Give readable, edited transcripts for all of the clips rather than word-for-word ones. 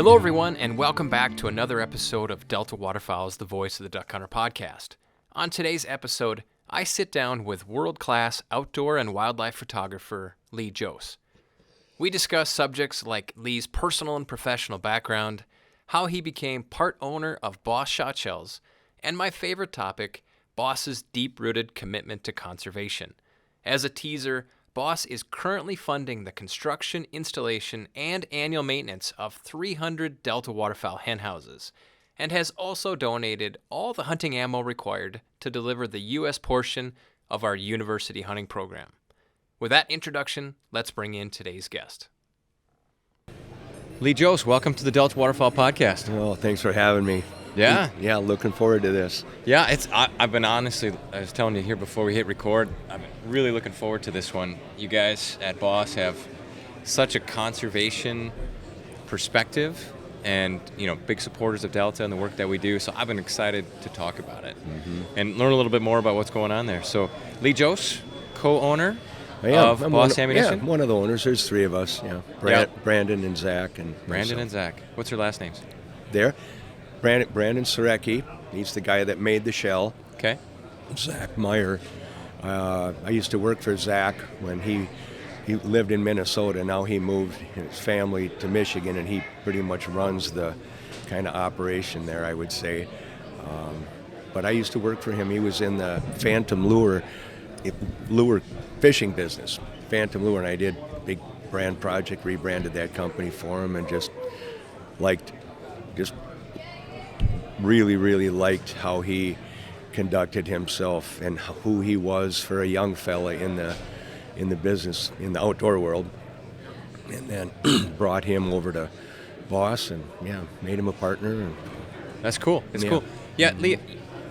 Hello, everyone, and welcome back to another episode of Delta Waterfowl's The Voice of the Duck Hunter podcast. On today's episode, I sit down with world-class outdoor and wildlife photographer Lee Kjos. We discuss subjects like Lee's personal and professional background, how he became part owner of Boss Shotshells, and my favorite topic, Boss's deep-rooted commitment to conservation. As a teaser, Boss is currently funding the construction, installation, and annual maintenance of 300 Delta Waterfowl hen houses, and has also donated all the hunting ammo required to deliver the U.S. portion of our university hunting program. With that introduction, let's bring in today's guest. Lee Kjos, welcome to the Delta Waterfowl podcast. Well, thanks for having me. Yeah, looking forward to this. Yeah, I've been honestly, I was telling you here before we hit record, I'm really looking forward to this one. You guys at Boss have such a conservation perspective and, big supporters of Delta and the work that we do, so I've been excited to talk about it and learn a little bit more about what's going on there. So, Lee Kjos, co-owner of Boss Ammunition? Yeah, one of the owners. There's three of us, Brandon and Zach. Brandon and Zach. What's your last names? There. Brandon Surecki, he's the guy that made the shell. Okay. Zach Meyer. I used to work for Zach when he lived in Minnesota. Now he moved his family to Michigan, and he pretty much runs the kind of operation there, I would say. But I used to work for him. He was in the Phantom lure fishing business. Phantom Lure, and I did a big brand project, rebranded that company for him, and really liked how he conducted himself and who he was for a young fella in the business, in the outdoor world. And then brought him over to Boss and made him a partner. And that's cool. It's cool. Yeah, Lee,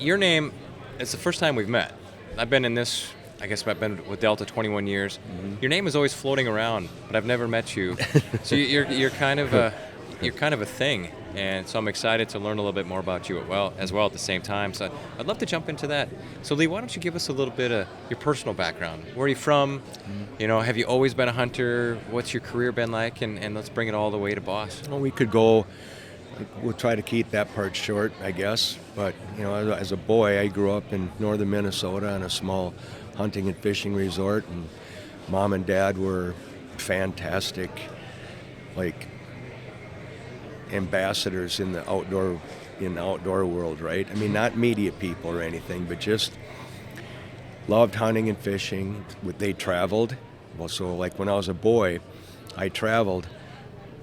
your name, it's the first time we've met. I've been with Delta 21 years. Your name is always floating around, but I've never met you. So you're kind of a thing. And so I'm excited to learn a little bit more about you as well at the same time. So I'd love to jump into that. So Lee, why don't you give us a little bit of your personal background? Where are you from? Have you always been a hunter? What's your career been like? And let's bring it all the way to Boss. Well, we'll try to keep that part short, I guess. But, as a boy, I grew up in northern Minnesota on a small hunting and fishing resort. And Mom and Dad were fantastic, ambassadors in the outdoor world, right? I mean, not media people or anything, but just loved hunting and fishing. They traveled. Well, so when I was a boy, I traveled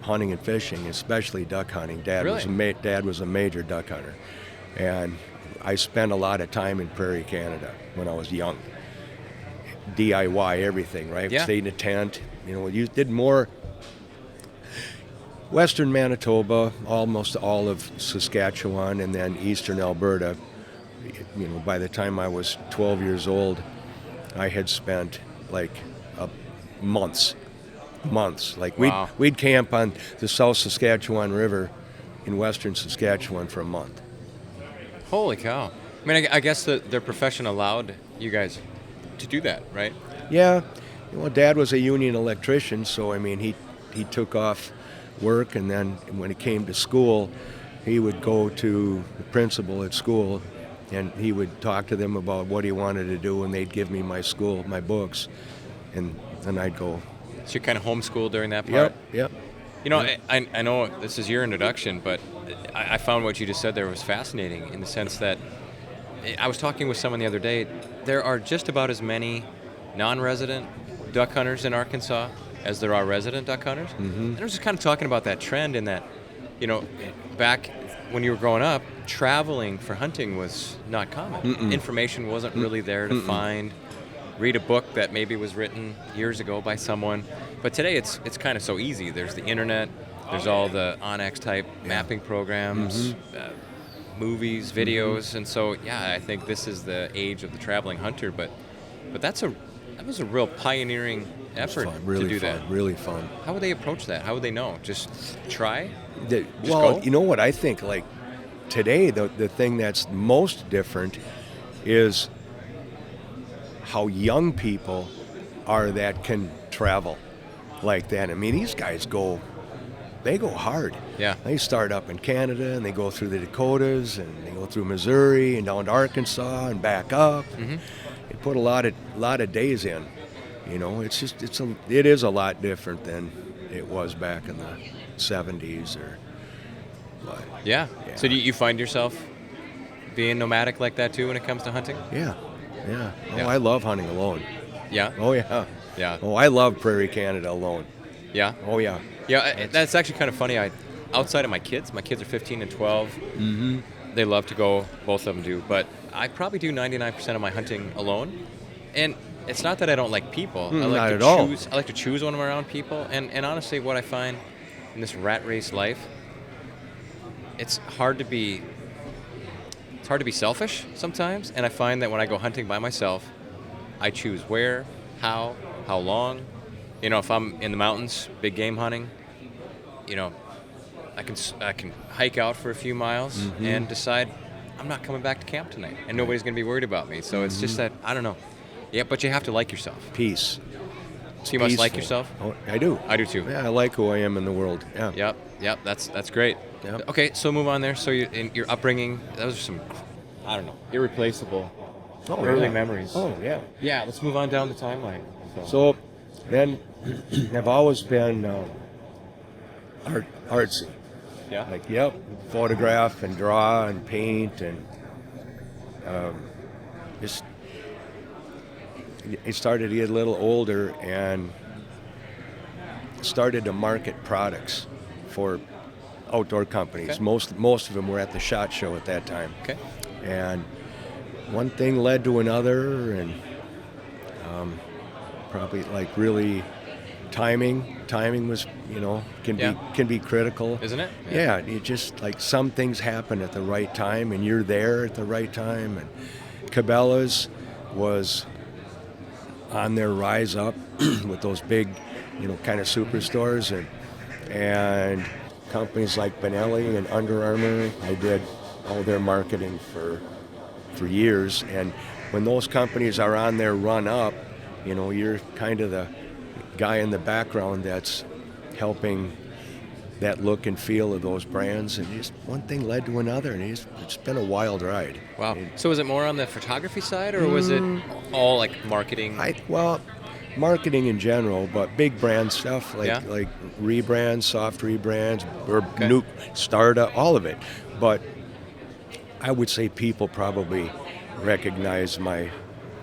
hunting and fishing, especially duck hunting. Dad was a major duck hunter, and I spent a lot of time in Prairie, Canada when I was young. DIY everything, right? Yeah. Stayed in a tent. You did more. Western Manitoba, almost all of Saskatchewan, and then eastern Alberta. By the time I was 12 years old, I had spent months. Wow. We'd camp on the South Saskatchewan River in western Saskatchewan for a month. Holy cow. I mean, I guess their profession allowed you guys to do that, right? Yeah. Dad was a union electrician, so, he took off work, and then when it came to school, he would go to the principal at school, and he would talk to them about what he wanted to do, and they'd give me my books, and then I'd go. So you're kind of homeschooled during that part? Yep. I know this is your introduction, but I found what you just said there was fascinating in the sense that I was talking with someone the other day. There are just about as many non-resident duck hunters in Arkansas as there are resident duck hunters. And I was just kind of talking about that trend in that, back when you were growing up, traveling for hunting was not common. Information wasn't really there to find. Read a book that maybe was written years ago by someone. But today it's kind of so easy. There's the internet, there's all the Onyx type mapping programs, movies, videos, and so I think this is the age of the traveling hunter. But that was a real pioneering effort really to do fun, that. Really fun. How would they approach that? How would they know? Just try? Go? You know what I think? Today, the thing that's most different is how young people are that can travel like that. I mean, these guys go they go hard. Yeah. They start up in Canada, and they go through the Dakotas, and they go through Missouri, and down to Arkansas, and back up. Mm-hmm. They put a lot of days in. You know, it is a lot different than it was back in the 70s or. But, Yeah. So do you find yourself being nomadic like that too when it comes to hunting? Yeah. Oh, Yeah. I love hunting alone. Yeah. Oh yeah. Yeah. Oh, I love Prairie Canada alone. Yeah. Oh yeah. Yeah. That's actually kind of funny. Outside of my kids are 15 and 12. Mm-hmm. They love to go. Both of them do. But I probably do 99% of my hunting alone. And it's not that I don't like people. I like not to at all. choose. I like to choose when I'm around people. And honestly, what I find in this rat race life, it's hard to be selfish sometimes. And I find that when I go hunting by myself, I choose where, how long. You know, if I'm in the mountains, big game hunting, you know, I can hike out for a few miles and decide I'm not coming back to camp tonight, and nobody's going to be worried about me. So it's just that, I don't know. Yeah, but you have to like yourself. Peace. So you must like Peaceful. yourself? Oh, I do. I do too. Yeah, I like who I am in the world. Yeah. Yep. That's great. Yep. Okay, so move on there. So in your upbringing, those are some, I don't know, irreplaceable early yeah. memories. Oh yeah. Yeah, let's move on down the timeline. So then I've always been artsy. Yeah. Like, yep, photograph and draw and paint and just. I started to get a little older and started to market products for outdoor companies. Okay. Most of them were at the SHOT Show at that time. Okay. And one thing led to another, and probably like really timing was, can be critical, Isn't it? Yeah, it just like some things happen at the right time and you're there at the right time. And Cabela's was on their rise up with those big, kind of superstores, and companies like Benelli and Under Armour. I did all their marketing for years, and when those companies are on their run up, you're kind of the guy in the background that's helping that look and feel of those brands, and just one thing led to another, and it's been a wild ride. Wow. So was it more on the photography side, or was it all like marketing? Marketing in general, but big brand stuff like Yeah. like rebrands, soft rebrands, or new startup, all of it. But I would say people probably recognize my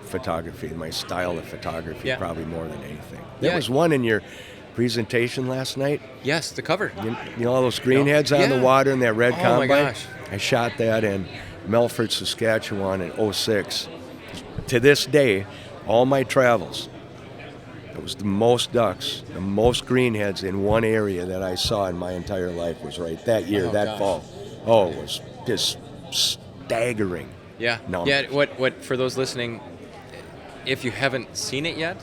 photography, my style of photography, Yeah. probably more than anything. Yeah. There was one in your presentation last night. Yes, the cover. You know all those greenheads on the Yeah. water in that red Oh, my combine? gosh. I shot that in Melfort, Saskatchewan in '06. To this day, all my travels, it was the most ducks, the most greenheads in one area that I saw in my entire life was right that year, that gosh. fall. Oh, it was just staggering. Yeah. numbers. Yeah. What for those listening, if you haven't seen it yet,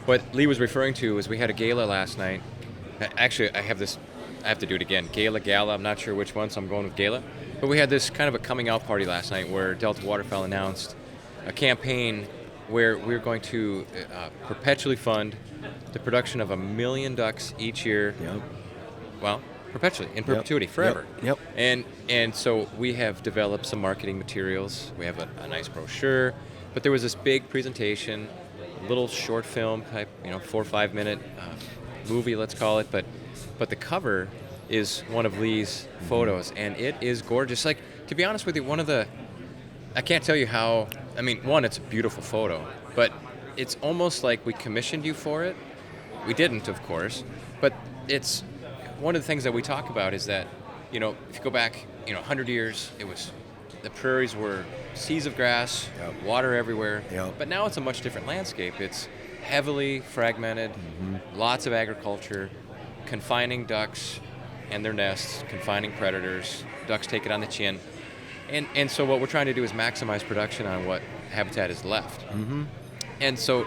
what Lee was referring to was we had a gala last night. Actually, I have to do it again. Gala. I'm not sure which one, so I'm going with gala. But we had this kind of a coming out party last night where Delta Waterfowl announced a campaign where we're going to perpetually fund the production of 1 million ducks each year. Yep. Well, perpetually, in perpetuity, forever. Yep. And so we have developed some marketing materials. We have a nice brochure, but there was this big presentation, a little short film type, 4 or 5 minute movie, let's call it. But the cover is one of Lee's photos, and it is gorgeous. Like, to be honest with you, I can't tell you how. I mean, one, it's a beautiful photo, but it's almost like we commissioned you for it. We didn't, of course, but it's one of the things that we talk about is that, if you go back, 100 years, the prairies were seas of grass, water everywhere, but now it's a much different landscape. It's heavily fragmented, lots of agriculture, confining ducks and their nests, confining predators, ducks take it on the chin. And so what we're trying to do is maximize production on what habitat is left. Mm-hmm. And so,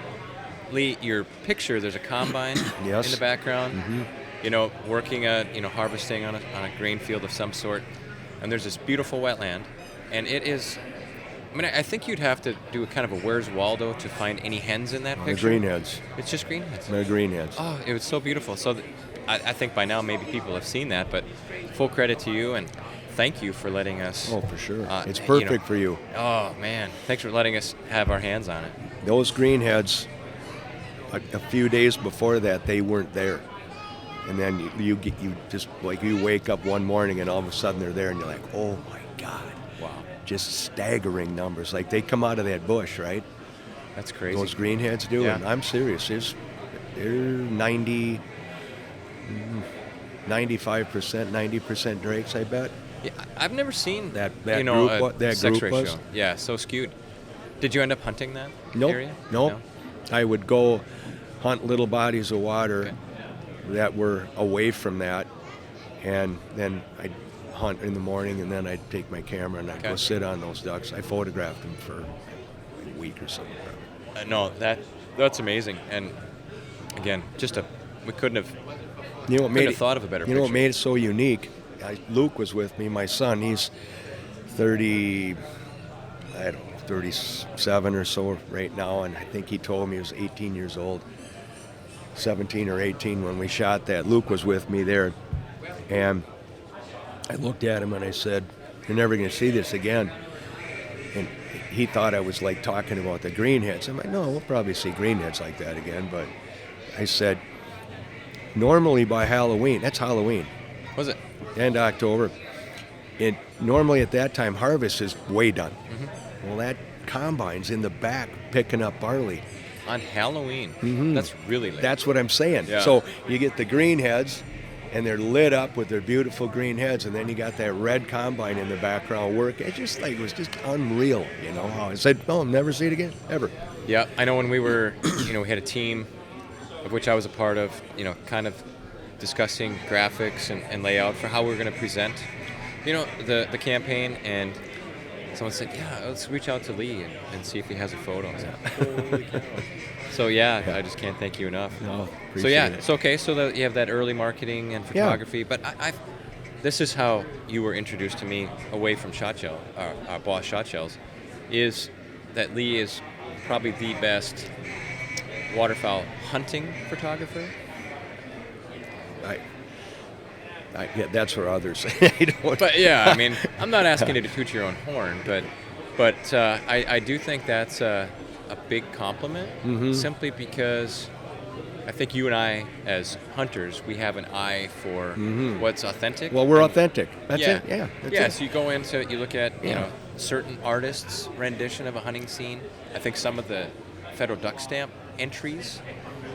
Lee, your picture, there's a combine Yes. in the background, working harvesting on a grain field of some sort. And there's this beautiful wetland. And it is, I mean, I think you'd have to do a kind of a Where's Waldo to find any hens in that The picture. greenheads. It's just greenheads. The greenheads. Oh, it was so beautiful. So I think by now maybe people have seen that, but full credit to you, and thank you for letting us. Oh, for sure. It's perfect for you. Oh, man. Thanks for letting us have our hands on it. Those greenheads, a few days before that, they weren't there. And then you just, like, you wake up one morning and all of a sudden they're there and you're like, oh, my God. Wow. Just staggering numbers. Like, they come out of that bush, right? That's crazy. Those greenheads do. Yeah. And I'm serious. They're 95%, 90% drakes, I bet. Yeah, I've never seen That you know, group, a sex group ratio. was? Yeah, so skewed. Did you end up hunting that area? Nope. No? I would go hunt little bodies of water Okay. that were away from that, and then I'd hunt in the morning, and then I'd take my camera and I'd go Okay. sit on those ducks. I photographed them for a week or something. No, that's amazing. And again, we couldn't have You know what made have thought of a better You know what picture. made it so unique? Luke was with me, my son. He's 37 or so right now, and I think he told me he was 18 years old, 17 or 18 when we shot that. Luke was with me there, and I looked at him and I said, "You're never going to see this again." And he thought I was like talking about the greenheads. I'm like, "No, we'll probably see greenheads like that again." But I said, normally by Halloween, that's Halloween, Was it? end of October, and normally at that time harvest is way done. Mm-hmm. Well, that combine's in the back picking up barley. On Halloween. Mhm. That's really late. That's what I'm saying. Yeah. So you get the green heads, and they're lit up with their beautiful green heads, and then you got that red combine in the background work. It just like, it was just unreal, you know. How I said, "No, I'll never see it again, ever." Yeah, I know when we were, we had a team of which I was a part of, kind of discussing graphics and layout for how we were going to present, the campaign, and someone said, yeah, let's reach out to Lee and see if he has a photo. I was like, holy cow. So yeah, I just can't thank you enough. No, So yeah, appreciate it. it's okay. So that you have that early marketing and photography, but this is how you were introduced to me away from Shotshell, our boss Shotshells, is that Lee is probably the best waterfowl hunting photographer. Yeah, that's for others. I don't- But yeah, I mean, I'm not asking you to toot your own horn, but I do think that's a big compliment, Mhm. simply because I think you and I, as hunters, we have an eye for Mhm. what's authentic. Well, we're and- authentic. That's it. Yeah. That's yeah, it. so you go into it, you look at Yeah. certain artists' rendition of a hunting scene. I think some of the federal duck stamp entries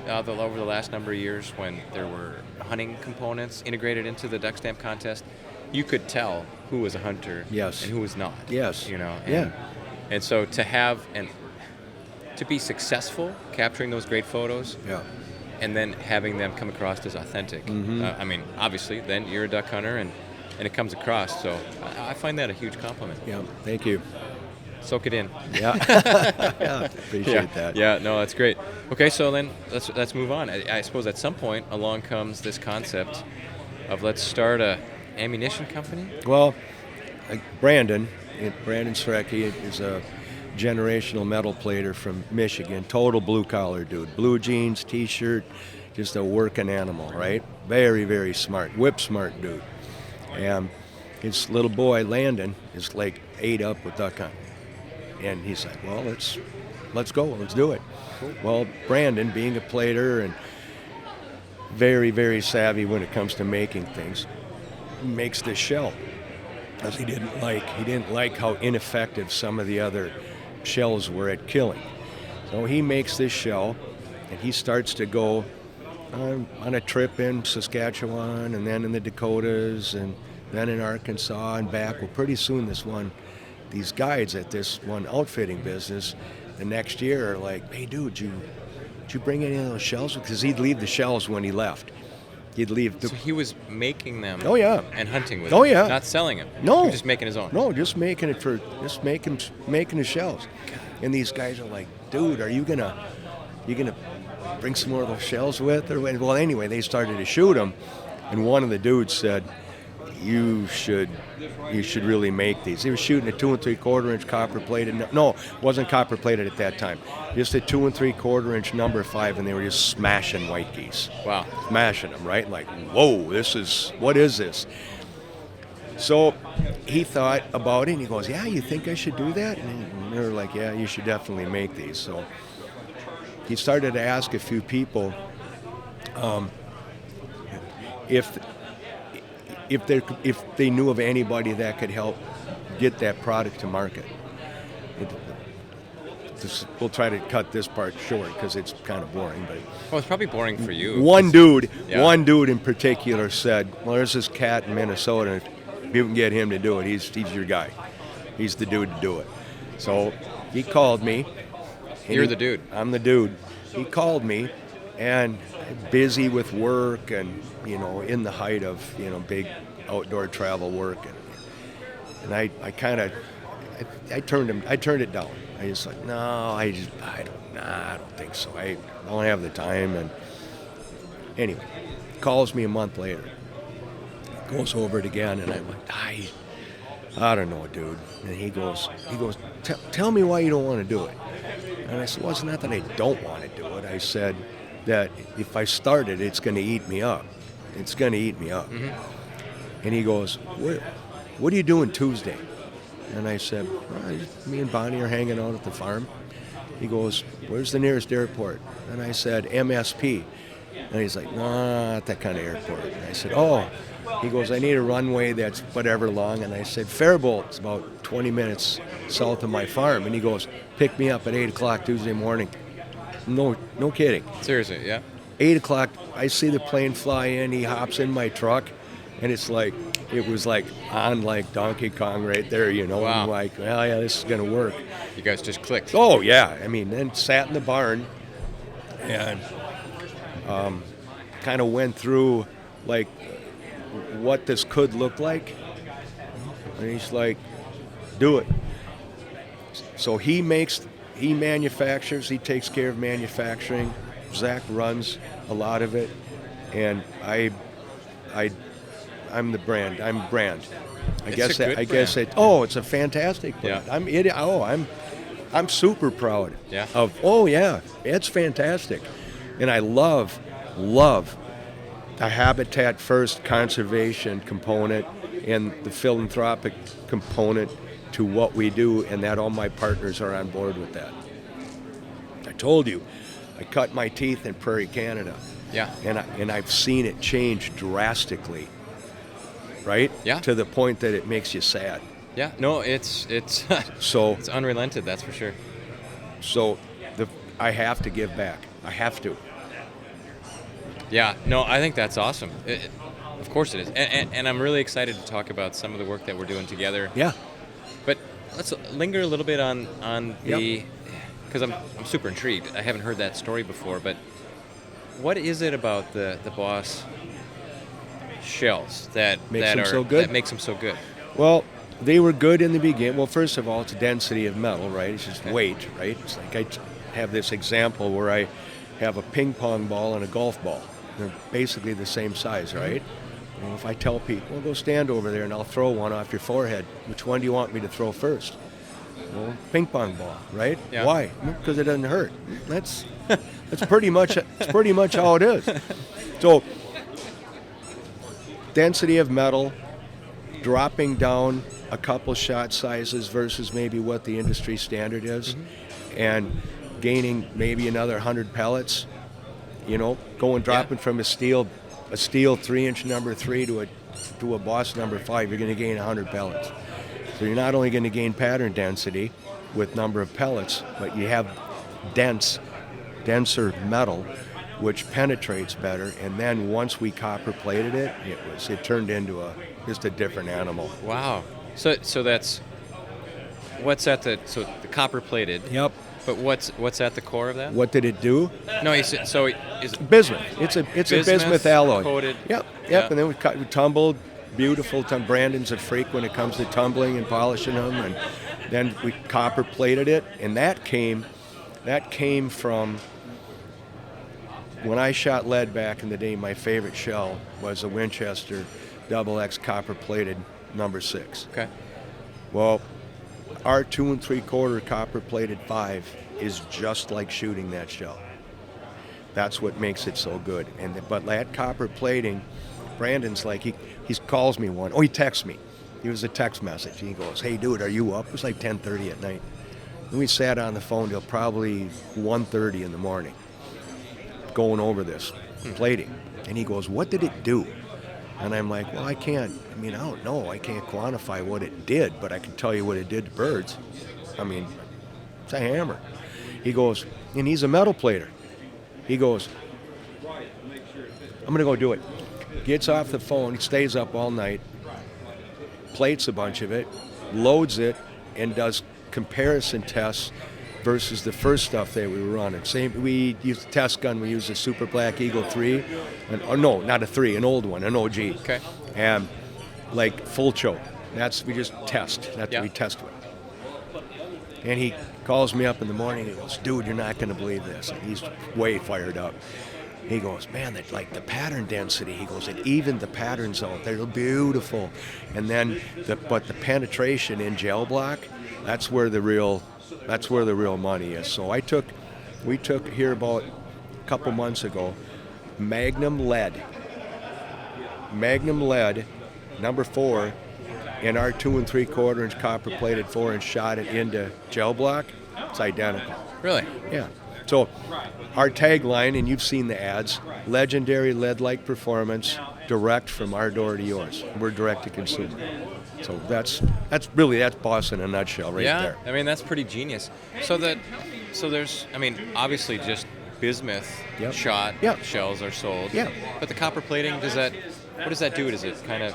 over the last number of years, when there were hunting components integrated into the duck stamp contest, you could tell who was a hunter Yes. and who was not. Yes. And, and so to have and to be successful capturing those great photos, Yeah. and then having them come across as authentic. Mhm. I mean, obviously, then you're a duck hunter, and it comes across. So I find that a huge compliment. Yeah. Thank you. Soak it in. Yeah. Yeah. Appreciate that. Yeah, no, that's great. Okay, so then let's move on. I suppose at some point along comes this concept of let's start a ammunition company. Well, Brandon Srecki is a generational metal plater from Michigan, total blue collar dude, blue jeans, t-shirt, just a working animal, right? Very, very smart, whip smart dude. And his little boy Landon is like ate up with duck hunting, and he's like, well, let's go, let's do it. Well, Brandon, being a plater and very, very savvy when it comes to making things, makes this shell, because he didn't like how ineffective some of the other shells were at killing. So he makes this shell, and he starts to go on a trip in Saskatchewan, and then in the Dakotas, and then in Arkansas and back. Well, pretty soon these guides at this one outfitting business the next year are like, hey dude, did you bring any of those shells? Because he'd leave the shells when he left. He'd leave the So he was making them. Oh, yeah. And hunting with Oh, them. yeah. Not selling them. No. He was just making his own. No, just making the shells. And these guys are like, dude, are you gonna bring some more of those shells with? Or well, anyway, they started to shoot them, and one of the dudes said, you should really make these. He was shooting a 2 3/4 inch copper plated. No, it wasn't copper plated at that time. Just a 2 3/4 inch number 5, and they were just smashing white geese. Wow. Smashing them, right? Like, whoa, what is this? So he thought about it, and he goes, yeah, you think I should do that? And they were like, yeah, you should definitely make these. So he started to ask a few people if they knew of anybody that could help get that product to market. We'll try to cut this part short because it's kind of boring. But Well, it's probably boring for you. one dude in particular said, well, there's this cat in Minnesota. If you can get him to do it, he's your guy. He's the dude to do it. So he called me. You're the dude. I'm the dude. He called me, and busy with work and, in the height of, big outdoor travel work. And I turned it down. I just like, no, I don't think so. I don't have the time. And anyway, calls me a month later. Goes over it again, and I'm like, I don't know, dude. And he goes, tell me why you don't want to do it. And I said, well, it's not that I don't want to do it. I said that if I start it, it's going to eat me up. It's going to eat me up. Mm-hmm. And he goes, what are you doing Tuesday? And I said, well, me and Bonnie are hanging out at the farm. He goes, where's the nearest airport? And I said, MSP. And he's like, no, not that kind of airport. And I said, oh. He goes, I need a runway that's whatever long. And I said, Faribault, it's about 20 minutes south of my farm. And he goes, pick me up at 8 o'clock Tuesday morning. No kidding. Seriously, yeah. 8 o'clock, I see the plane fly in. He hops in my truck. And it was like on like Donkey Kong right there, Wow. I'm like, well, yeah, this is going to work. You guys just clicked. Oh, yeah. I mean, then sat in the barn and kind of went through like what this could look like. And he's like, do it. So he manufactures, he takes care of manufacturing. Zach runs a lot of it. And I'm the brand. I'm brand. It's a fantastic brand. Yeah. I'm super proud Yeah. of. Oh yeah, it's fantastic, and I love the habitat first conservation component and the philanthropic component to what we do, and that all my partners are on board with that. I told you, I cut my teeth in Prairie Canada. Yeah. And I've seen it change drastically. Right? Yeah. To the point that it makes you sad. Yeah. No, it's So it's unrelented, that's for sure. So I have to give back. I have to. Yeah. No, I think that's awesome. Of course it is. And I'm really excited to talk about some of the work that we're doing together. Yeah. But let's linger a little bit on the, Yep. because I'm super intrigued. I haven't heard that story before, but what is it about the Boss shells that makes them so good? Well, they were good in the beginning. Well, first of all, it's density of metal, right? It's just weight, right? It's like I have this example where I have a ping pong ball and a golf ball. They're basically the same size, right? Mm-hmm. Well, if I tell people, well, go stand over there and I'll throw one off your forehead. Which one do you want me to throw first? Well, ping pong ball, right? Yeah. Why? Because it doesn't hurt. That's pretty much how it is. So density of metal, dropping down a couple shot sizes versus maybe what the industry standard is, mm-hmm. and gaining maybe another 100 pellets, dropping from a steel 3-inch number 3 to a Boss number 5, you're going to gain 100 pellets. So you're not only going to gain pattern density with number of pellets, but you have denser metal, which penetrates better. And then once we copper plated it, it turned into just a different animal. Wow. So that's what's at the copper plated. Yep. But what's at the core of that? What did it do? No, is bismuth. It's a bismuth alloy. Coated. Yep. Yeah. And then we tumbled. Beautiful. Brandon's a freak when it comes to tumbling and polishing them, and then we copper plated it, and that came from when I shot lead back in the day. My favorite shell was a Winchester double X copper plated number 6. Okay. Well, our 2 3/4 copper plated 5 is just like shooting that shell. That's what makes it so good. But that copper plating, Brandon's like, he calls me one. Oh, he texts me. It was a text message. He goes, "Hey, dude, are you up?" It was like 10:30 at night. And we sat on the phone till probably 1:30 in the morning going over this plating. And he goes, "What did it do?" And I'm like, "Well, I don't know. I can't quantify what it did, but I can tell you what it did to birds. I mean, it's a hammer." He goes, and he's a metal plater. He goes, "I'm going to go do it." Gets off the phone, stays up all night, plates a bunch of it, loads it, and does comparison tests versus the first stuff that we were running. We used a test gun. We used a Super Black Eagle 3. No, not a 3, an old one, an OG. Okay. And like full choke. We just test. That's what we test with. And he calls me up in the morning. He goes, "Dude, you're not going to believe this." And he's way fired up. He goes, "Man, that like the pattern density." He goes, "It evened the patterns out. They're beautiful." And then, the penetration in gel block, that's where the real money is. So we took here about a couple months ago, Magnum lead, number 4, in our 2 3/4 inch copper plated 4-inch, shot it into gel block. It's identical. Really? Yeah. So our tagline, and you've seen the ads, legendary lead-like performance, direct from our door to yours. We're direct to consumer. So that's boss in a nutshell right there. Yeah, I mean, that's pretty genius. So there's, I mean, obviously just bismuth shot shells are sold. Yeah. But the copper plating, what does that do? Does it kind of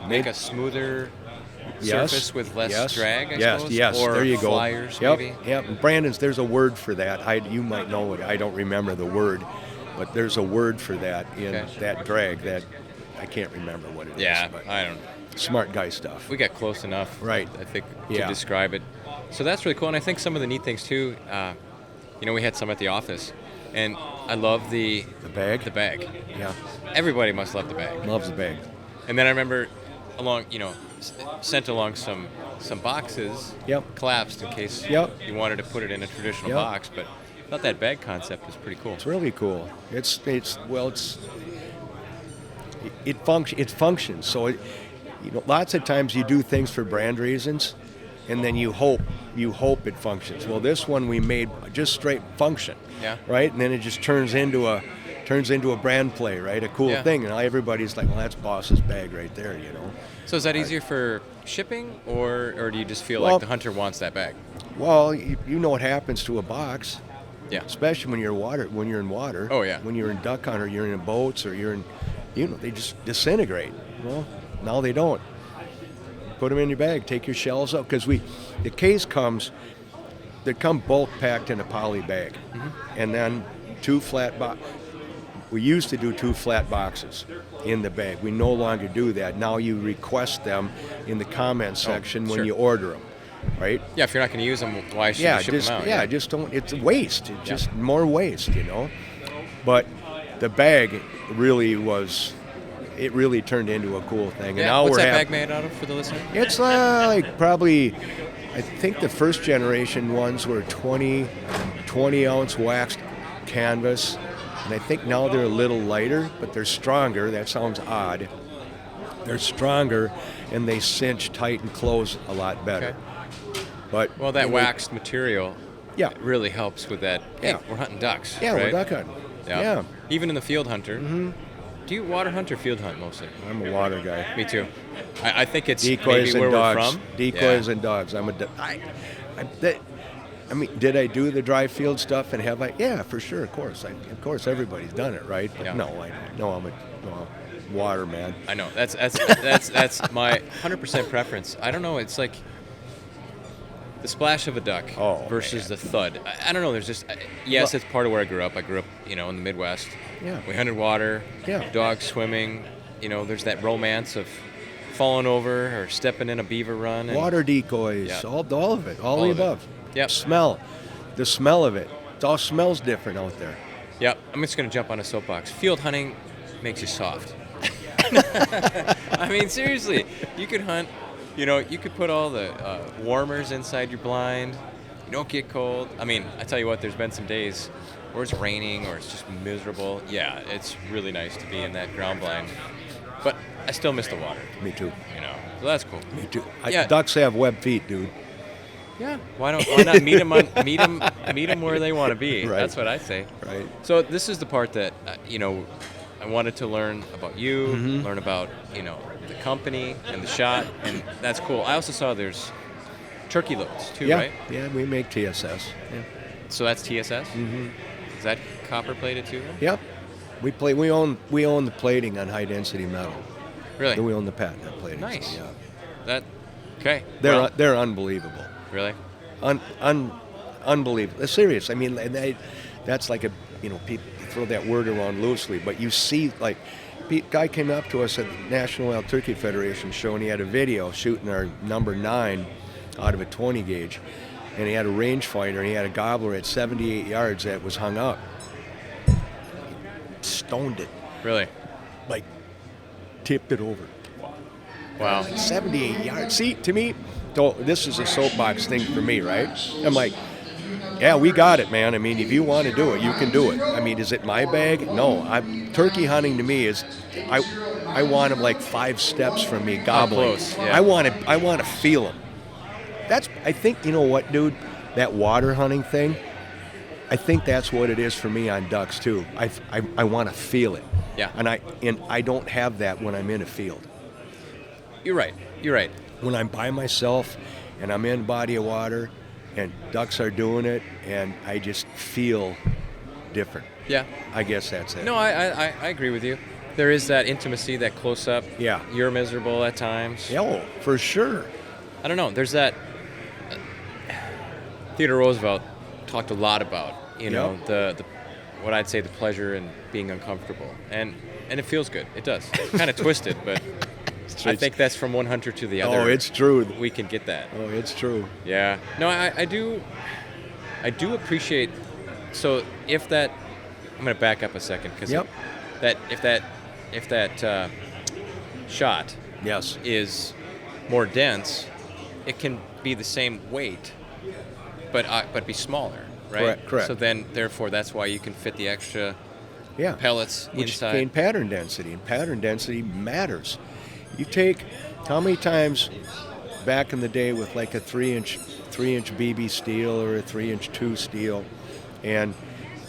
make a smoother surface with less drag, I suppose? Yes, or there you go. flyers, maybe? Yep. Brandon's, there's a word for that. You might know it. I don't remember the word, but there's a word for that in that drag that I can't remember what it is. Yeah, but I don't. Smart guy stuff. We got close enough, right? I think to describe it. So that's really cool, and I think some of the neat things too. We had some at the office, and I love the bag. The bag. Yeah. Everybody must love the bag. Loves the bag. And then I remember, sent along some boxes, collapsed in case you wanted to put it in a traditional box, but I thought that bag concept was pretty cool. It's really cool. It functions. So lots of times you do things for brand reasons, and then you hope it functions. Well, this one we made just straight function, right? And then it just turns into a brand play, right? A cool thing, and everybody's like, "Well, that's Boss's bag right there," So is that easier for shipping, or do you just feel like the hunter wants that bag? Well, you know what happens to a box. Yeah. Especially when you're in water. Oh yeah. When you're in duck hunt or you're in boats or you're in, they just disintegrate. Well, now they don't. Put them in your bag. Take your shells out, because the case they come bulk packed in a poly bag, and then 2 flat We used to do 2 flat boxes in the bag. We no longer do that. Now you request them in the comment section when you order them, right? Yeah, if you're not going to use them, why should you ship them out? Yeah, just don't. It's a waste. It's just more waste, But the bag really turned into a cool thing. Yeah. And now What's that bag made out of for the listener? It's like probably, I think the first generation ones were 20 ounce waxed canvas. And I think now they're a little lighter, but they're stronger. That sounds odd. They're stronger, and they cinch tight and close a lot better. Okay. But that waxed material really helps with that. Hey, Yeah. we're hunting ducks. Yeah, right? we're duck hunting. Yeah. Even in the field hunter. Mm-hmm. Do you water hunt or field hunt mostly? I'm a water guy. Me too. I think it's decoys maybe where and dogs. we're from. Decoys and dogs. Did I do the dry field stuff, and have I? Yeah, for sure, of course. Of course, everybody's done it, right? But I'm a water man. I know. That's my 100% preference. I don't know. It's like the splash of a duck versus the thud. I don't know. There's just it's part of where I grew up. I grew up, in the Midwest. Yeah. We hunted water. Yeah. Dogs swimming. There's that romance of falling over or stepping in a beaver run. And water decoys, all of it, all the above. Yep. The smell of it. It all smells different out there. Yep. I'm just going to jump on a soapbox. Field hunting makes you soft. I mean, seriously, you could hunt. You could put all the warmers inside your blind. You don't get cold. I mean, I tell you what, there's been some days where it's raining or it's just miserable. Yeah, it's really nice to be in that ground blind. But I still miss the water. Me too. So that's cool. Me too. Yeah. Ducks have web feet, dude. Yeah. Why not meet them where they want to be? Right. That's what I say. Right. So this is the part that I wanted to learn about you, learn about the company and the shot, and that's cool. I also saw there's turkey loads too, Yeah. right? Yeah, we make TSS. Yeah. So that's TSS. Mm-hmm. Is that copper plated too? Yep. We own the plating on high density metal. Really? We own the patent on plating. Nice. So, yeah. That okay. They're unbelievable. Really? Unbelievable. They're serious. I mean, that's like people throw that word around loosely, but you see, like, guy came up to us at the National Wild Turkey Federation show, and he had a video shooting our number 9 out of a 20 gauge, and he had a rangefinder, and he had a gobbler at 78 yards that was hung up. Stoned it. Really? Like, tipped it over. Wow. Like 78 yards. See, to me, this is a soapbox thing for me, right? I'm like, yeah, we got it, man. I mean, if you want to do it, you can do it. I mean, is it my bag? No. Turkey hunting to me is, I want them like 5 steps from me, gobbling. Close, yeah. I want to feel them. I think, you know what, dude? That water hunting thing, I think that's what it is for me on ducks too. I want to feel it. Yeah. And I don't have that when I'm in a field. You're right. When I'm by myself and I'm in a body of water and ducks are doing it and I just feel different. Yeah. I guess that's it. No, I agree with you. There is that intimacy, that close up. Yeah. You're miserable at times. Yeah, oh, for sure. I don't know. There's that. Theodore Roosevelt talked a lot about the what I'd say the pleasure in being uncomfortable, and it feels good. It does. Kind of twisted, but I think that's from one hunter to the other. Oh, it's true. We can get that. Oh, it's true. Yeah. No, I do appreciate. So if that, I'm going to back up a second because if that shot Yes. is more dense, it can be the same weight, but be smaller, right? Correct. So then, therefore, that's why you can fit the extra pellets Which inside. gain pattern density, and pattern density matters. You take how many times back in the day with like a 3-inch BB steel or a 3-inch 2 steel, and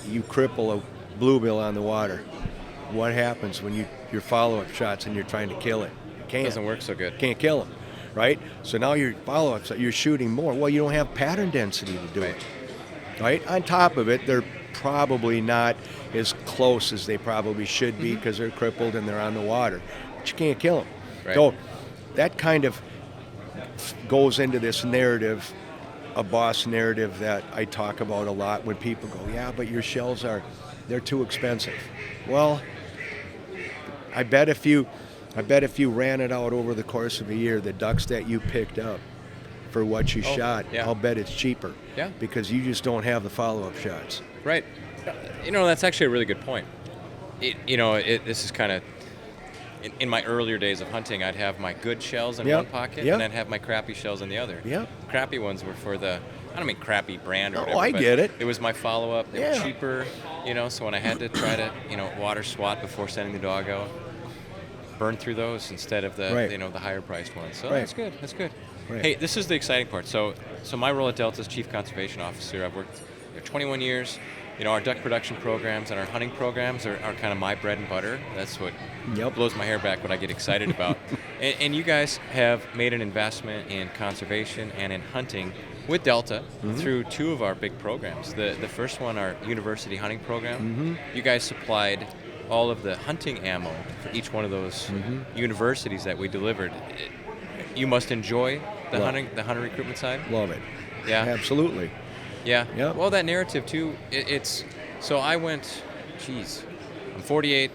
you cripple a bluebill on the water. What happens when your follow-up shots and you're trying to kill it? You can't. Doesn't work so good. Can't kill them, right? So now your follow-ups, you're shooting more. Well, you don't have pattern density to do it, right? On top of it, they're probably not as close as they probably should be because they're crippled and they're on the water. But you can't kill them. Right. So that kind of goes into this narrative, a boss narrative that I talk about a lot when people go, yeah, but your shells they're too expensive. Well, I bet if you ran it out over the course of a year, the ducks that you picked up for what you shot, I'll bet it's cheaper. Yeah. Because you just don't have the follow-up shots. Right. That's actually a really good point. This is kind of, in my earlier days of hunting, I'd have my good shells in one pocket, and I'd have my crappy shells in the other. Yeah. Crappy ones were for I don't mean crappy brand or whatever. I but get it. It was my follow-up. They were cheaper, so when I had to try to, water swat before sending the dog out, burn through those instead of the, the higher-priced ones. So that's good. That's good. Right. Hey, this is the exciting part. So my role at Delta is Chief Conservation Officer. I've worked there 21 years. Our duck production programs and our hunting programs are kind of my bread and butter. That's what blows my hair back, what I get excited about. and you guys have made an investment in conservation and in hunting with Delta through 2 of our big programs. The first one, our university hunting program. You guys supplied all of the hunting ammo for each one of those universities that we delivered. You must enjoy the hunter recruitment side? Love it. Yeah. Absolutely. Yeah. Yep. Well, that narrative too. So I went. I'm 48.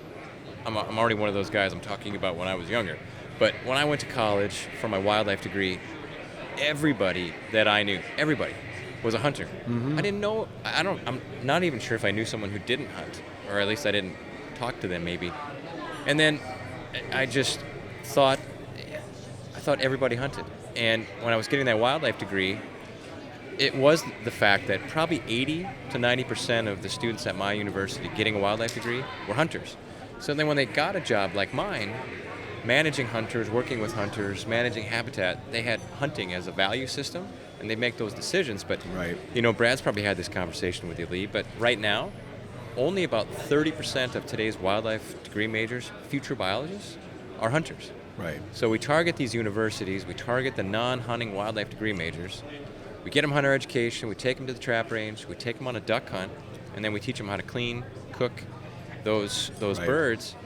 I'm already one of those guys I'm talking about when I was younger. But when I went to college for my wildlife degree, everybody that I knew, was a hunter. I didn't know. I'm not even sure if I knew someone who didn't hunt, or at least I didn't talk to them maybe. And then I just thought, I thought everybody hunted. And when I was getting that wildlife degree, it was the fact that probably 80 to 90% of the students at my university getting a wildlife degree were hunters. So then when they got a job like mine, managing hunters, working with hunters, managing habitat, they had hunting as a value system, and they make those decisions. But, Right. Brad's probably had this conversation with you, Lee, but right now, only about 30% of today's wildlife degree majors, future biologists, are hunters. Right. So we target these universities, we target the non-hunting wildlife degree majors, we get them hunter education, we take them to the trap range, we take them on a duck hunt, and then we teach them how to clean, cook those Right. birds.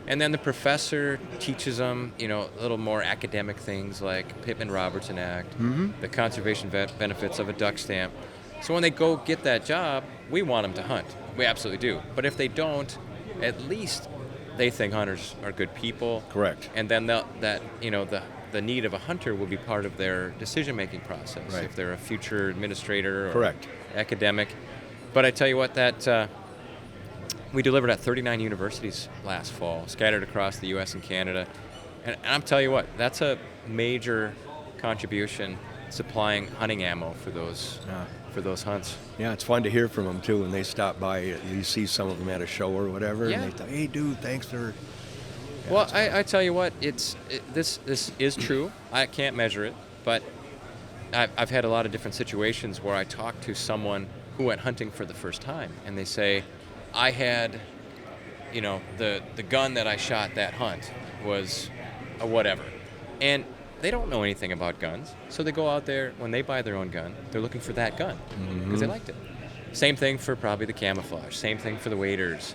And then the professor teaches them, a little more academic things like Pittman-Robertson Act, the conservation benefits of a duck stamp. So when they go get that job, we want them to hunt. We absolutely do. But if they don't, at least they think hunters are good people. Correct. And then the need of a hunter will be part of their decision-making process. Right. If they're a future administrator or Correct. academic. But I tell you what, that we delivered at 39 universities last fall, scattered across the U.S. and Canada. And I'm telling you what, that's a major contribution supplying hunting ammo for those hunts. Yeah, it's fun to hear from them too when they stop by. You see some of them at a show or whatever, Yeah. and they say, "Hey, dude, thanks for." Yeah, Well, it's fun. I tell you what, this is true. I can't measure it, but I've had a lot of different situations where I talk to someone who went hunting for the first time, and they say, I had, the gun that I shot that hunt was a whatever. And they don't know anything about guns, so they go out there, when they buy their own gun, they're looking for that gun because they liked it. Same thing for probably the camouflage, same thing for the waders.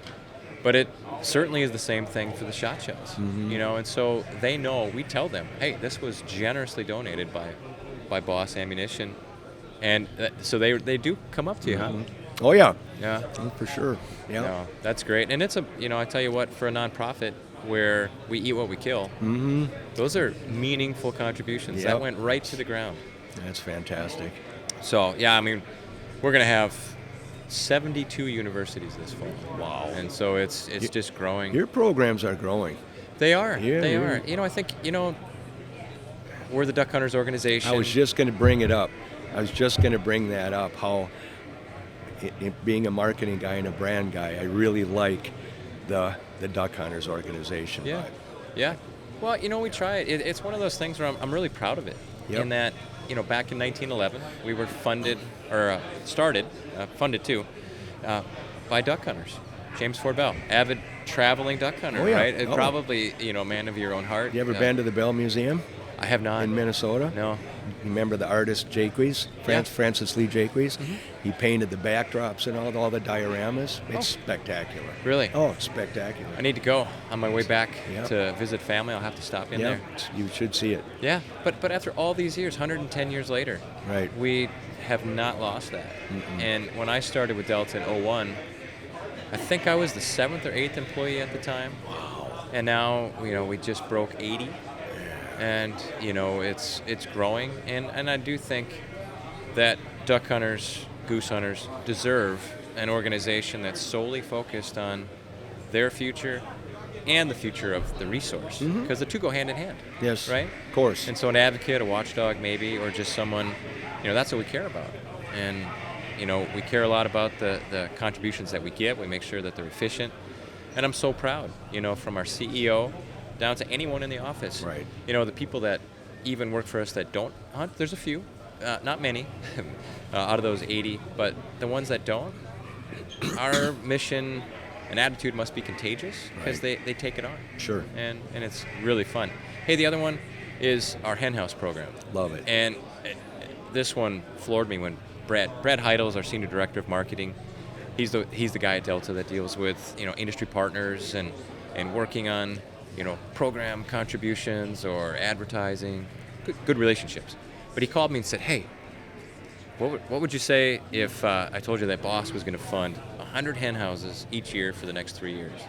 But it certainly is the same thing for the Shotshells, and so they know, we tell them, hey, this was generously donated by Boss Ammunition, and so they do come up to you, huh? Oh yeah, Yeah. for sure. Yeah. No, that's great. And it's I tell you what, for a nonprofit where we eat what we kill, those are meaningful contributions. Yep. That went right to the ground. That's fantastic. So, yeah, we're going to have 72 universities this fall. Wow. And so it's just growing. Your programs are growing. They are. Yeah, they yeah. are. I think, we're the Duck Hunters organization. I was just going to bring it up. I was just going to bring that up. How, being a marketing guy and a brand guy, I really like the Duck Hunters organization. Yeah. vibe. Yeah. Well, we try it. It's one of those things where I'm really proud of it. Yep. In that, back in 1911, we were funded too, by duck hunters. James Ford Bell, avid traveling duck hunter, Oh, yeah. right? And Oh. probably, man of your own heart. You ever been to the Bell Museum I have not. in Minnesota? No. Remember the artist Jaques? Yeah. Francis Lee Jaques? He painted the backdrops and all the dioramas. It's spectacular. Really? Oh, it's spectacular. I need to go on my way back Yep. to visit family. I'll have to stop in there. You should see it. Yeah, but after all these years, 110 years later, Right. we have not lost that. And when I started with Delta in 01, I think I was the 7th or 8th employee at the time. Wow. And now, we just broke 80. And, it's growing. And I do think that duck hunters, goose hunters deserve an organization that's solely focused on their future and the future of the resource. Because the two go hand in hand. Yes. Right? Of course. And so an advocate, a watchdog maybe, or just someone, that's what we care about. And, we care a lot about the contributions that we get. We make sure that they're efficient. And I'm so proud, from our CEO down to anyone in the office. Right. The people that even work for us that don't hunt, there's a few, not many, out of those 80, but the ones that don't, our mission and attitude must be contagious because Right. they take it on. Sure. And it's really fun. Hey, the other one is our hen house program. Love it. And this one floored me when Brad Heidel is our senior director of marketing. He's the guy at Delta that deals with industry partners and working on program contributions or advertising, good relationships. But he called me and said, "Hey, what would you say if I told you that Boss was going to fund 100 hen houses each year for the next 3 years?"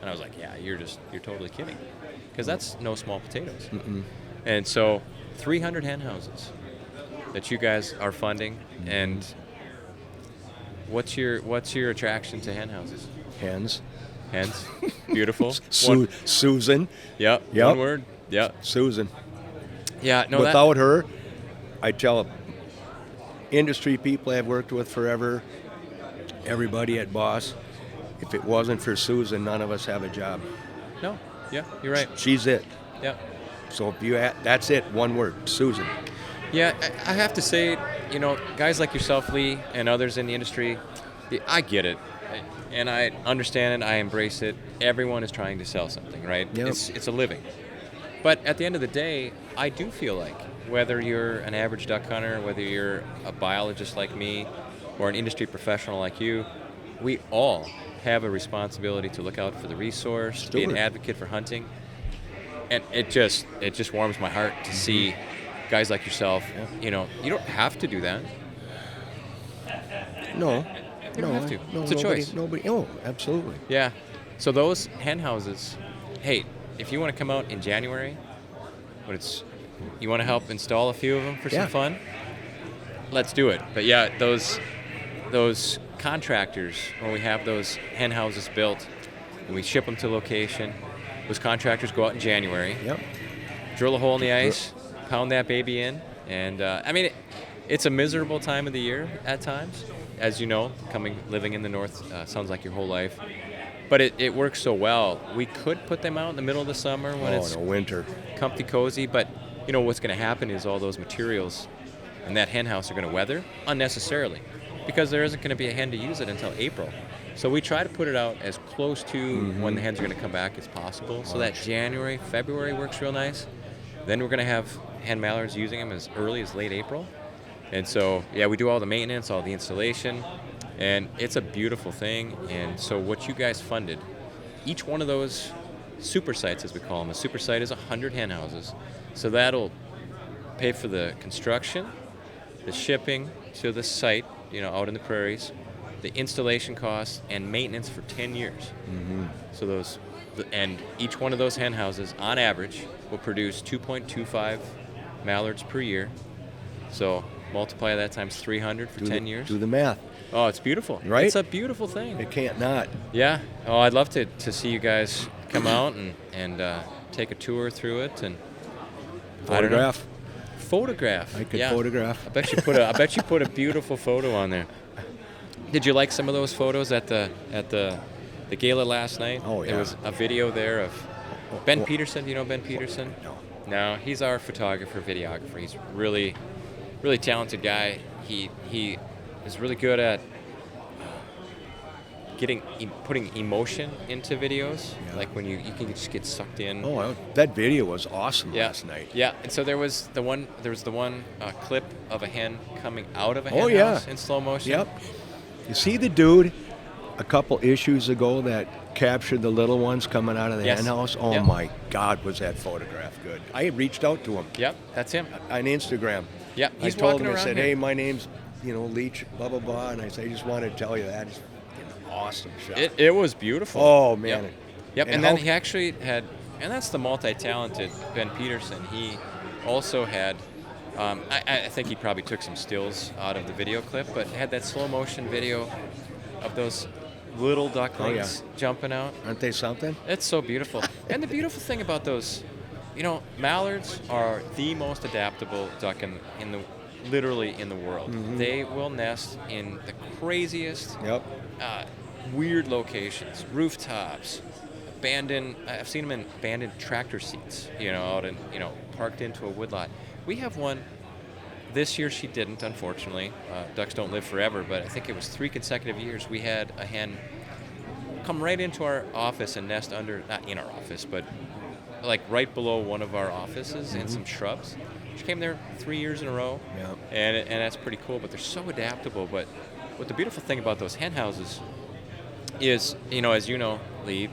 And I was like, "Yeah, you're totally kidding," because that's no small potatoes. And so 300 hen houses that you guys are funding. And what's your attraction to hen houses? Hens. hens. Beautiful. Susan. Yep. Yep. One word. Yep. Susan. Yeah. No. Without her, I tell industry people I've worked with forever, everybody at Boss, if it wasn't for Susan, none of us have a job. No. Yeah. You're right. She's it. Yeah. So if you that's it, one word, Susan. Yeah. I have to say, guys like yourself, Lee, and others in the industry, I get it. And I understand it. I embrace it. Everyone is trying to sell something, right? Yep. It's a living. But at the end of the day, I do feel like whether you're an average duck hunter, whether you're a biologist like me, or an industry professional like you, we all have a responsibility to look out for the resource, to be an advocate for hunting. And it just warms my heart to see guys like yourself. You don't have to do that. No. You don't have to. No, it's a choice. Absolutely. Yeah. So those hen houses, hey, if you want to come out in January, you want to help install a few of them for some fun, let's do it. But yeah, those contractors, when we have those hen houses built and we ship them to location, those contractors go out in January, drill a hole in the ice, pound that baby in, and it's a miserable time of the year at times, as you know, living in the north sounds like your whole life. But it works so well. We could put them out in the middle of the summer when it's winter, comfy, cozy. But what's going to happen is all those materials in that hen house are going to weather unnecessarily, because there isn't going to be a hen to use it until April. So we try to put it out as close to when the hens are going to come back as possible, so that January, February works real nice. Then we're going to have hen mallards using them as early as late April. And so, we do all the maintenance, all the installation, and it's a beautiful thing. And so what you guys funded, each one of those super sites, as we call them, a super site is 100 hen houses. So that'll pay for the construction, the shipping to the site, out in the prairies, the installation costs, and maintenance for 10 years. So and each one of those hen houses, on average, will produce 2.25 mallards per year. So multiply that times 300 for 10 years. Do the math. Oh, it's beautiful. Right? It's a beautiful thing. It can't not. Yeah. Oh, I'd love to see you guys come out and take a tour through it and photograph. I could photograph. I bet you put a beautiful photo on there. Did you like some of those photos at the gala last night? Oh yeah. There was a video there of Ben Peterson. Do you know Ben Peterson? No, he's our photographer, videographer. He's really, really talented guy. He is really good at putting emotion into videos. Like when you can just get sucked in. Oh, that video was awesome last night. Yeah, and so there was the one clip of a hen coming out of a hen house in slow motion. Yep. You see the dude a couple issues ago that captured the little ones coming out of the hen house? Oh my God, was that photograph good. I reached out to him. Yep, that's him. On Instagram. Yep, he's I told walking him, around I said, here. hey, my name's, Lee, blah, blah, blah. And I said, I just wanted to tell you that. It's an awesome shot. It was beautiful. Oh, man. Yep. And then he actually had, and that's the multi-talented Ben Peterson. He also had, I think he probably took some stills out of the video clip, but had that slow motion video of those little ducklings jumping out. Aren't they something? It's so beautiful. And the beautiful thing about those, mallards are the most adaptable duck literally in the world. They will nest in the craziest, weird locations, rooftops, I've seen them in abandoned tractor seats, out in, parked into a woodlot. We have one. This year she didn't, unfortunately. Ducks don't live forever, but I think it was 3 consecutive years we had a hen come right into our office and nest not in our office, but like right below one of our offices in some shrubs. She came there 3 years in a row, and that's pretty cool, but they're so adaptable. But what the beautiful thing about those hen houses is, as you know, Lee,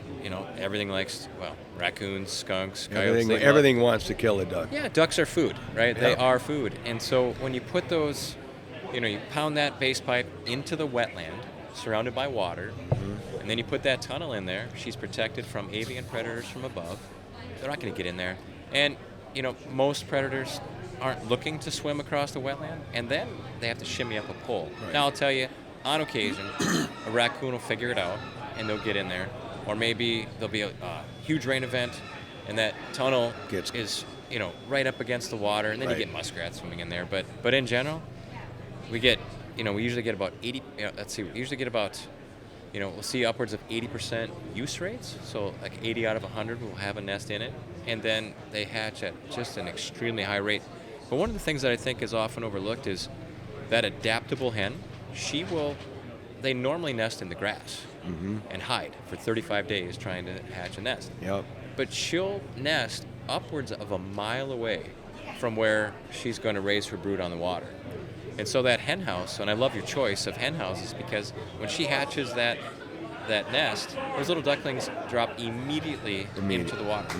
everything likes, raccoons, skunks, coyotes. Everything wants to kill a duck. Yeah, ducks are food, right? Yeah. They are food. And so when you put those, you pound that base pipe into the wetland, surrounded by water, and then you put that tunnel in there, she's protected from avian predators from above. They're not going to get in there. And, most predators aren't looking to swim across the wetland, and then they have to shimmy up a pole. Right. Now, I'll tell you, on occasion, a raccoon will figure it out, and they'll get in there. or maybe there'll be a huge rain event, and that tunnel Gets- is right up against the water, and then Right. you get muskrats swimming in there. But in general, we usually get about 80. We usually get about we'll see upwards of 80% use rates. So like 80 out of 100 will have a nest in it, and then they hatch at just an extremely high rate. But one of the things that I think is often overlooked is that adaptable hen. They normally nest in the grass and hide for 35 days trying to hatch a nest. Yep. But she'll nest upwards of a mile away from where she's going to raise her brood on the water. And so that hen house, and I love your choice of hen houses, because when she hatches that nest, those little ducklings drop immediately into the water.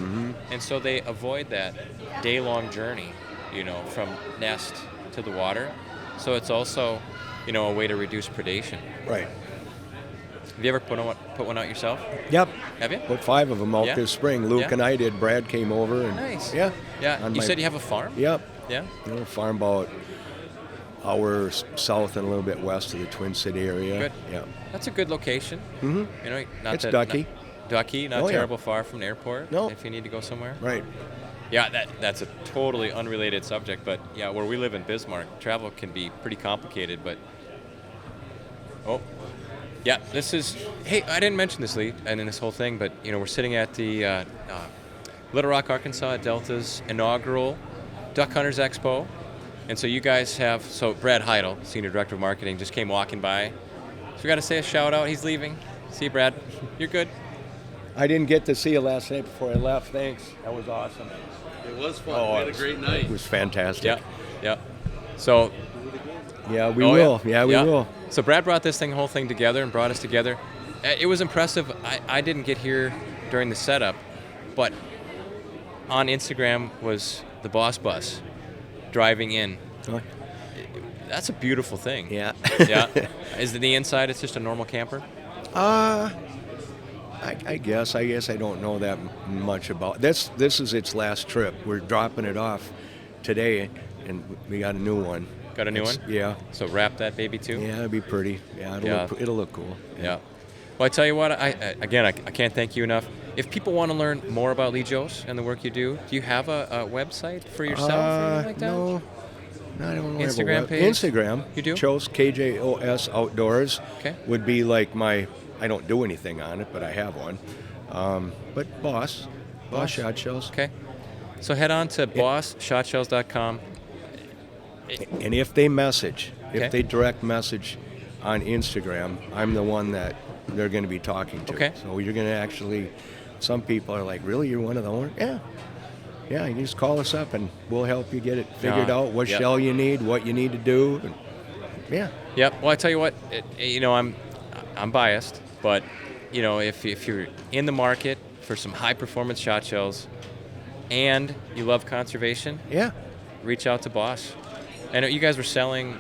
And so they avoid that day-long journey, from nest to the water. So it's also, a way to reduce predation. Right. Have you ever put one out yourself? Yep. Have you? Put 5 of them out Yeah? this spring. Luke Yeah? and I did. Brad came over. And, Nice. Yeah. Yeah. On You my- said you have a farm? Yep. Yeah. Farm about hours south and a little bit west of the Twin City area. Good. Yeah. That's a good location. Not It's Ducky. Ducky, not Oh, yeah. terrible far from the airport. No. If you need to go somewhere. Right. Yeah, that's a totally unrelated subject, but yeah, where we live in Bismarck, travel can be pretty complicated. But hey, I didn't mention this, Lee, and in this whole thing, but we're sitting at the Little Rock, Arkansas, Delta's inaugural Duck Hunters Expo, and so you guys Brad Heidel, Senior Director of Marketing, just came walking by. So we got to say a shout out. He's leaving. See you, Brad. You're good. I didn't get to see you last night before I left. Thanks. That was awesome. It was fun. Oh, we had a great night. It was fantastic. Yeah. So Yeah, we will. Yeah, we will. So Brad brought this whole thing together and brought us together. It was impressive. I didn't get here during the setup, but on Instagram was the Boss Bus driving in. Oh, That's a beautiful thing. yeah. Yeah. Is the inside? It's just a normal camper. I guess I don't know that much about this. This is its last trip. We're dropping it off today, and we got a new one. Got a new one? Yeah. So wrap that baby too. Yeah, it'll be pretty. Yeah, it'll look cool. Yeah. Well, I tell you what. I can't thank you enough. If people want to learn more about Lee Kjos and the work you do you have a website for yourself or anything like that? No, I don't know. Instagram page? Instagram. You do? Kjos, KJOS Outdoors. Okay. Would be like my. I don't do anything on it, but I have one. But Boss Shotshells. Okay. So head on to bossshotshells.com. And if they message, Okay. if they direct message on Instagram, I'm the one that they're going to be talking to. Okay. So you're going to actually, some people are like, really, you're one of the owners? Yeah. Yeah, you just call us up and we'll help you get it figured out, what Yep. shell you need, what you need to do. And, yeah. Yep. Well, I tell you what, I'm biased, but if you're in the market for some high performance shot shells, and you love conservation, Yeah. reach out to Boss. I know you guys were selling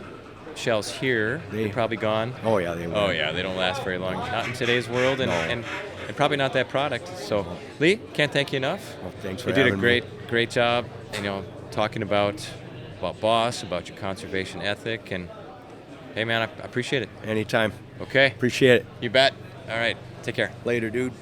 shells here. They're probably gone. Oh, yeah, they will. Oh yeah, they don't last very long. Not in today's world, and, No. and probably not that product. So, Lee, can't thank you enough. Well, thanks for You did a having me. great job. Talking about Boss, about your conservation ethic, and hey man, I appreciate it. Anytime. Okay, Appreciate it. you bet. All right, take care. Later, dude.